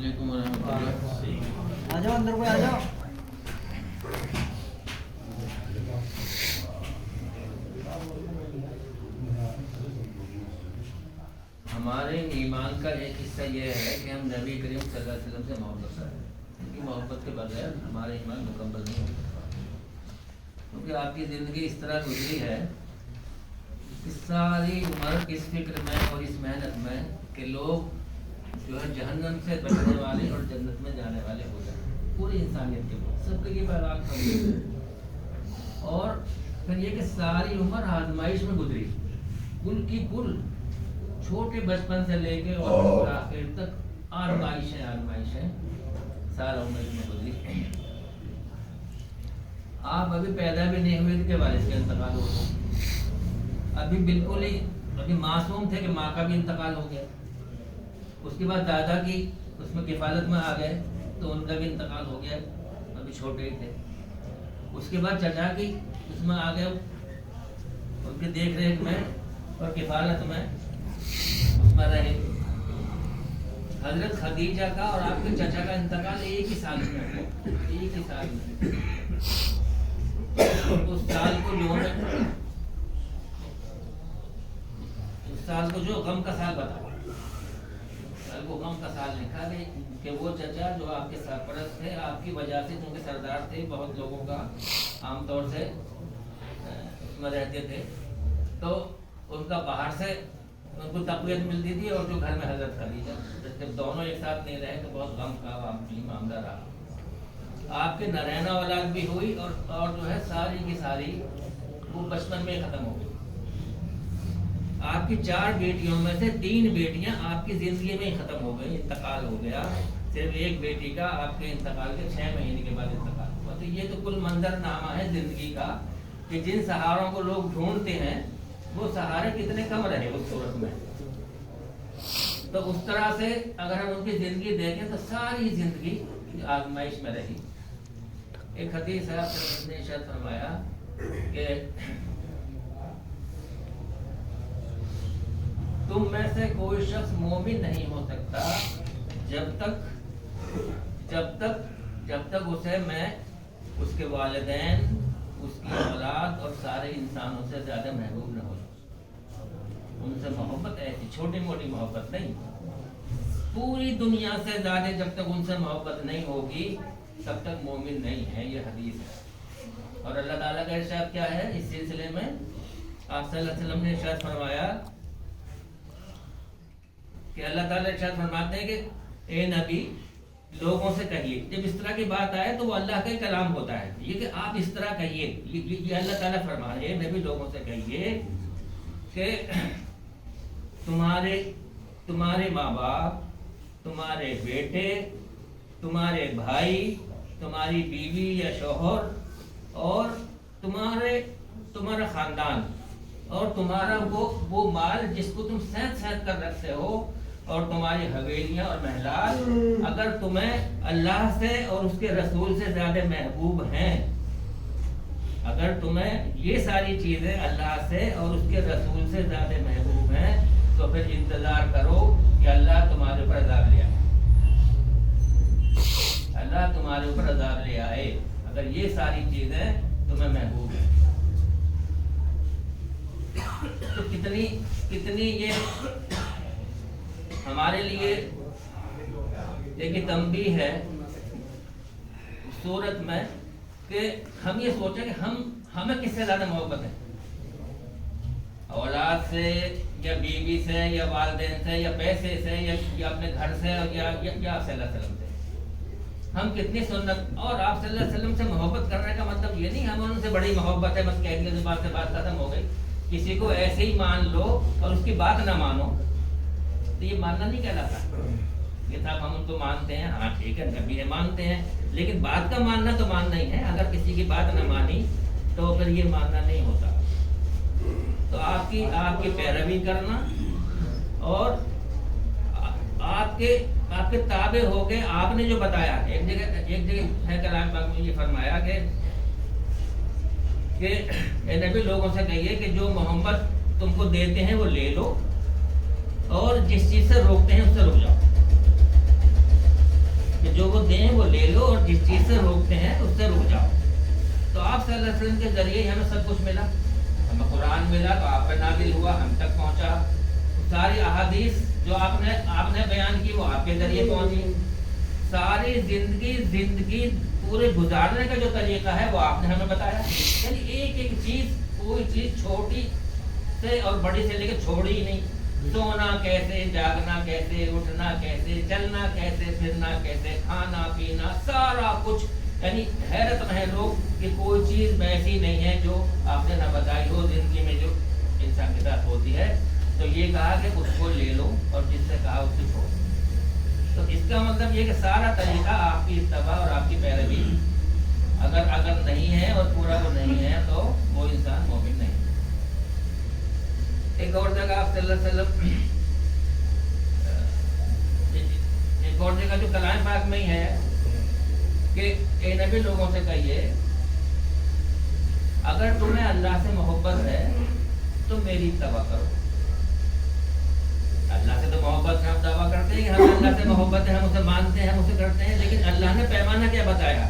علیکم ورحمۃ اللہ. آ جاؤ اندر کوئی آ جاؤ. ہمارے ایمان کا ایک حصہ یہ ہے کہ ہم نبی کریم صلی اللہ علیہ وسلم سے محبت کریں. ان کی محبت کے بغیر ہمارا ایمان مکمل نہیں ہوتا. کیونکہ آپ کی زندگی اس طرح گزری ہے کہ ساری عمر اس فکر میں اور اس محنت میں کہ لوگ جو ہے جہنم سے بچنے والے اور جنت میں جانے والے ہو جائیں. پوری انسانیت کے بعد سب کا یہ پیغام تھا. اور پھر یہ کہ ساری عمر آزمائش میں گزری. کل کی کل چھوٹے بچپن سے لے کے اور آخر تک آزمائشیں سارا عمر میں گزری. آپ ابھی پیدا بھی نہیں ہوئے تھے کہ والد کا انتقال ہو گیا. ابھی بالکل ہی ابھی معصوم تھے کہ ماں کا بھی انتقال ہو گیا. اس کے بعد دادا کی اس میں کفالت میں آ گئے تو ان کا بھی انتقال ہو گیا, ابھی چھوٹے ہی تھے. اس کے بعد چچا کی اس میں آ گئے, ان کی دیکھ ریکھ میں اور کفالت میں اس میں رہے. حضرت خدیجہ کا اور آپ کے چچا کا انتقال ایک ہی سال میں ہوا, ایک ہی سال میں. اس سال کو جو غم کا سال بتا, وہ غم کا سال لکھا کہ وہ چچا جو آپ کے سرپرست تھے, آپ کی وجہ سے چونکہ سردار تھے, بہت لوگوں کا عام طور سے اس میں رہتے تھے, تو ان کا باہر سے ان کو تقویت ملتی تھی, اور جو گھر میں حضرت خدیجہ, جب دونوں ایک ساتھ نہیں رہے تو بہت غم کا معاملہ رہا. آپ کے نرینہ اولاد بھی ہوئی اور جو ہے ساری کی ساری وہ بچپن میں ختم ہو گئی. آپ کی 4 بیٹیوں میں سے 3 بیٹیاں آپ کی زندگی میں ہی ختم ہو گئی, انتقال ہو گیا. صرف ایک بیٹی کا آپ کے انتقال کے 6 مہینے کے بعد انتقال ہوا. تو یہ تو کل منظر نامہ ہے زندگی کا کہ جن سہاروں کو لوگ ڈھونڈتے ہیں وہ سہارے کتنے کم رہے اس صورت میں. تو اس طرح سے اگر ہم ان کی زندگی دیکھیں تو ساری زندگی آزمائش میں رہی. ایک حدیث ہے, آپ نے ارشاد فرمایا کہ تم میں سے کوئی شخص مومن نہیں ہو سکتا جب تک اسے میں اس کے والدین, اس کی اولاد اور سارے انسانوں سے زیادہ محبوب نہ ہو. ان سے محبت ایسی چھوٹی موٹی محبت نہیں, پوری دنیا سے زیادہ جب تک ان سے محبت نہیں ہوگی تب تک مومن نہیں ہے. یہ حدیث ہے. اور اللہ تعالیٰ کا ارشاد کیا ہے اس سلسلے میں؟ آپ صلی اللہ علیہ وسلم نے ارشاد فرمایا کہ اللہ تعالیٰ ارشاد فرماتے ہیں کہ اے نبی لوگوں سے کہیے, جب اس طرح کی بات آئے تو وہ اللہ کا ہی کلام ہوتا ہے, یہ کہ آپ اس طرح کہیے, یہ اللہ تعالیٰ فرما رہے ہیں نبی لوگوں سے کہیے کہ تمہارے ماں باپ, تمہارے بیٹے, تمہارے بھائی, تمہاری بیوی یا شوہر, اور تمہارا خاندان, اور تمہارا وہ مال جس کو تم سینت کر رکھتے ہو, اور تمہاری حویلیاں اور محلات, اگر تمہیں اللہ سے اور اس کے رسول سے زیادہ محبوب ہیں, اگر تمہیں یہ ساری چیزیں اللہ سے اور اس کے رسول سے زیادہ محبوب ہیں تو پھر انتظار کرو کہ اللہ تمہارے اوپر عذاب لے آئے. اللہ تمہارے اوپر عذاب لے آئے اگر یہ ساری چیزیں تمہیں محبوب ہیں. تو کتنی یہ ہمارے لیے ایک تنبیہ ہے صورت میں کہ ہم یہ سوچیں کہ ہمیں کس سے زیادہ محبت ہے, اولاد سے یا بیوی سے یا والدین سے یا پیسے سے یا اپنے گھر سے یا آپ صلی اللہ علیہ وسلم سے. ہم کتنی سنت, اور آپ صلی اللہ علیہ وسلم سے محبت کرنے کا مطلب یہ نہیں ہم ان سے بڑی محبت ہے بس کہہ دیا زبان سے بات ختم ہو گئی. کسی کو ایسے ہی مان لو اور اس کی بات نہ مانو تو یہ ماننا نہیں کہلاتا. یہ تھا ہم ان کو مانتے ہیں, ہاں ٹھیک ہے نبی ہے مانتے ہیں, لیکن بات کا ماننا تو ماننا ہی ہے. اگر کسی کی بات نہ مانی تو پھر یہ ماننا نہیں ہوتا. تو آپ کی پیروی کرنا اور آپ کے تابع ہو کے آپ نے جو بتایا, ایک جگہ ہے کلام پاک میں یہ فرمایا کہ اے نبی لوگوں سے کہیے کہ جو محمد تم کو دیتے ہیں وہ لے لو, اور جس چیز سے روکتے ہیں اس سے رک جاؤ. دیں وہ لے لو اور جس چیز سے روکتے ہیں اس سے رک جاؤ. تو آپ صلی اللہ علیہ وسلم کے ذریعے ہی ہمیں سب کچھ ملا. ہمیں قرآن ملا تو آپ پہ نازل ہوا, ہم تک پہنچا. ساری احادیث جو آپ نے بیان کی وہ آپ کے ذریعے پہنچی. ساری زندگی پورے گزارنے کا جو طریقہ ہے وہ آپ نے ہمیں بتایا. یعنی ایک ایک چیز, کوئی چیز چھوٹی سے اور بڑی سے لے کے چھوڑی ہی نہیں. سونا کیسے, جاگنا کیسے, اٹھنا کیسے, چلنا کیسے, پھرنا کیسے, کھانا پینا سارا کچھ. یعنی حیرت میں ہے لوگ کہ کوئی چیز ایسی نہیں ہے جو آپ نے نہ بتائی ہو زندگی میں جو انسان کے ساتھ ہوتی ہے. تو یہ کہا کہ اس کو لے لو اور جس سے کہا اس سے چھوڑو. تو اس کا مطلب یہ کہ سارا طریقہ آپ کی اتباع اور آپ کی پیروی اگر نہیں ہے اور پورا وہ نہیں ہے تو وہ انسان مومن نہیں. ایک اور جگہ آپ صلی اللہ علیہ وسلم, ایک اور جگہ جو کلام پاک میں ہی ہے کہ اے نبی لوگوں سے کہیے اگر تمہیں اللہ سے محبت ہے تو میری اتباع کرو. اللہ سے تو محبت ہے, ہم دعویٰ کرتے ہیں کہ ہمیں اللہ سے محبت ہے, ہم اسے مانتے ہیں, ہم اسے کرتے ہیں, لیکن اللہ نے پیمانہ کیا بتایا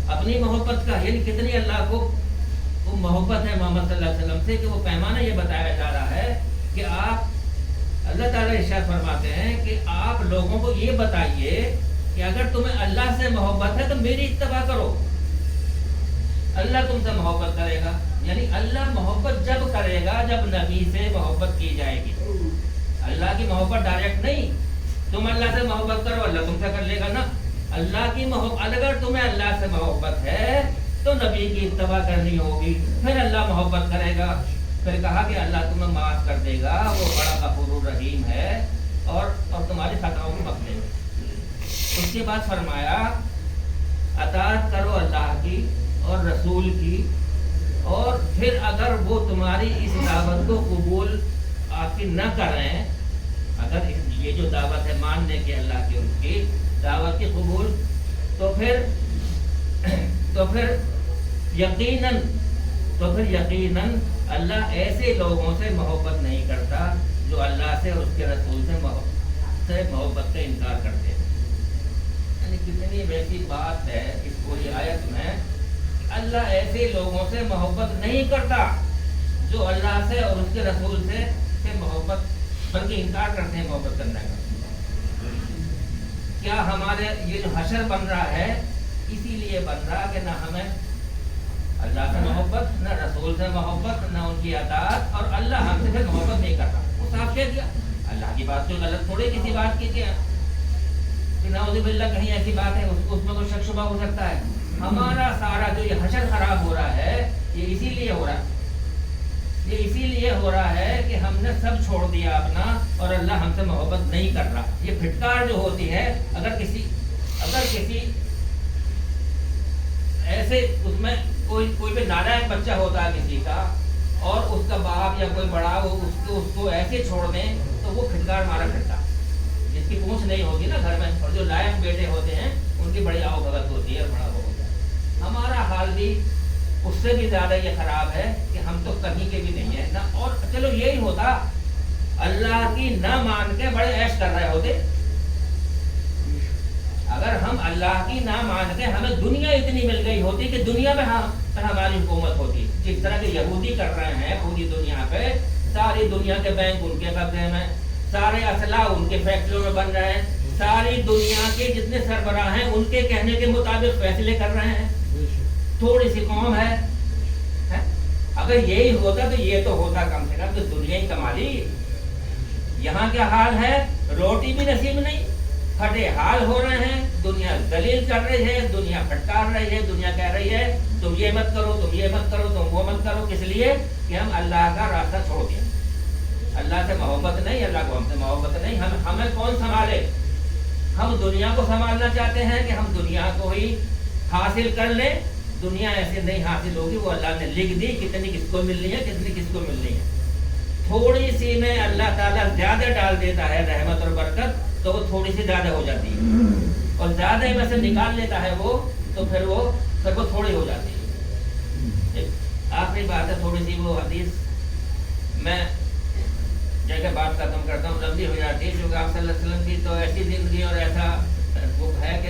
اپنی محبت کا. یعنی کتنی اللہ کو وہ محبت ہے محمد صلی اللہ علیہ وسلم سے کہ وہ پیمانہ یہ بتایا جا رہا ہے کہ آپ, اللہ تعالیٰ ارشاد فرماتے ہیں کہ آپ لوگوں کو یہ بتائیے کہ اگر تمہیں اللہ سے محبت ہے تو میری اتباع کرو, اللہ تم سے محبت کرے گا. یعنی اللہ محبت جب کرے گا جب نبی سے محبت کی جائے گی. اللہ کی محبت ڈائریکٹ نہیں, تم اللہ سے محبت کرو اللہ تم سے کر لے گا نا. اللہ کی محبت, اگر تمہیں اللہ سے محبت ہے تو نبی کی اتباع کرنی ہوگی, پھر اللہ محبت کرے گا. پھر کہا کہ اللہ تمہیں معاف کر دے گا, وہ بڑا غفور الرحیم ہے اور تمہاری خطاؤں کو بخشے گا. اس کے بعد فرمایا اطاعت کرو اللہ کی اور رسول کی, اور پھر اگر وہ تمہاری اس دعوت کو قبول آپ کی نہ کریں, اگر یہ جو دعوت ہے ماننے کی اللہ کی, اس کی دعوت کی قبول, تو پھر یقیناً اللہ ایسے لوگوں سے محبت نہیں کرتا جو اللہ سے اور اس کے رسول سے محبت کا انکار کرتے ہیں. یعنی کتنی ویسی بات ہے اس پوری آیت میں, اللہ ایسے لوگوں سے محبت نہیں کرتا جو اللہ سے اور اس کے رسول سے محبت, بلکہ انکار کرتے ہیں محبت کرنے کا. کیا ہمارے یہ جو حشر بن رہا ہے اسی لیے بن رہا کہ نہ ہمیں اللہ سے محبت, نہ رسول سے محبت, نہ ان کی اطاعت, اور اللہ ہم سے پھر محبت نہیں کرتا. وہ صاف کہہ دیا, اللہ کی بات جو غلط تھوڑی کسی بات کی کیا کہ نعوذ باللہ کہیں ایسی بات ہے اس میں کوئی شک شبہ ہو سکتا ہے. ہمارا سارا جو یہ حشر خراب ہو رہا ہے یہ اسی لیے ہو رہا ہے, یہ اسی لیے ہو رہا ہے کہ ہم نے سب چھوڑ دیا اپنا اور اللہ ہم سے محبت نہیں کر رہا. یہ پھٹکار جو ہوتی ہے, اگر کسی ایسے اس میں کوئی بھی نالائق بچہ ہوتا ہے کسی کا, اور اس کا باپ یا کوئی بڑا وہ اس کو ایسے چھوڑ دیں تو وہ پھٹکار مارا پھرتا, جس کی پونچھ نہیں ہوگی نا گھر میں, اور جو لائق بیٹے ہوتے ہیں ان کی بڑی آؤ بھگت ہوتی ہے اور بڑا وہ ہوتا ہے. ہمارا حال بھی اس سے بھی زیادہ یہ خراب ہے کہ ہم تو کہیں کے بھی نہیں ہیں نا. اور چلو یہی ہوتا اللہ کی نہ مان کے بڑے عیش کر رہے ہوتے, اگر ہم اللہ کی نہ مان کے ہمیں دنیا اتنی مل گئی ہوتی کہ دنیا میں ہماری حکومت ہوتی, جس طرح کے یہودی کر رہے ہیں پوری دنیا پہ. ساری دنیا کے بینک ان کے قبضے میں, سارے اسلحہ ان کے فیکٹریوں میں بن رہے ہیں, ساری دنیا کے جتنے سربراہ ہیں ان کے کہنے کے مطابق فیصلے کر رہے ہیں. تھوڑی سی قوم ہے, اگر یہی ہوتا تو یہ تو ہوتا کم سے کم تو دنیا ہی کما لی. یہاں کیا حال ہے, روٹی بھی نصیب نہیں, پھٹے حال ہو رہے ہیں, دنیا ذلیل کر رہی ہے, دنیا پھٹکار رہی ہے, دنیا کہہ رہی ہے تم یہ مت کرو, تم یہ مت کرو, تم وہ مت کرو. کس لیے کہ ہم اللہ کا راستہ چھوڑ دیا. اللہ سے محبت نہیں, اللہ کو ہم سے محبت نہیں. ہمیں کون سنبھالے؟ ہم دنیا کو سنبھالنا چاہتے ہیں کہ ہم دنیا کو ہی حاصل کر لیں. دنیا ایسے نہیں حاصل ہوگی, وہ اللہ نے لکھ دی کتنی کس کو ملنی ہے, کتنی کس کو ملنی ہے. تھوڑی سی میں اللہ تعالیٰ زیادہ ڈال دیتا ہے رحمت اور برکت تو وہ تھوڑی سی زیادہ ہو جاتی ہے, اور زیادہ میں سے نکال لیتا ہے وہ تو پھر وہ تھوڑی ہو جاتی ہے. ایک آخری بات ہے تھوڑی سی, وہ حدیث میں جگہ بات ختم کرتا ہوں, لمبی ہو جاتی ہے, کیونکہ آپ صلی اللہ علیہ وسلم کی تو ایسی زندگی اور ایسا وہ ہے کہ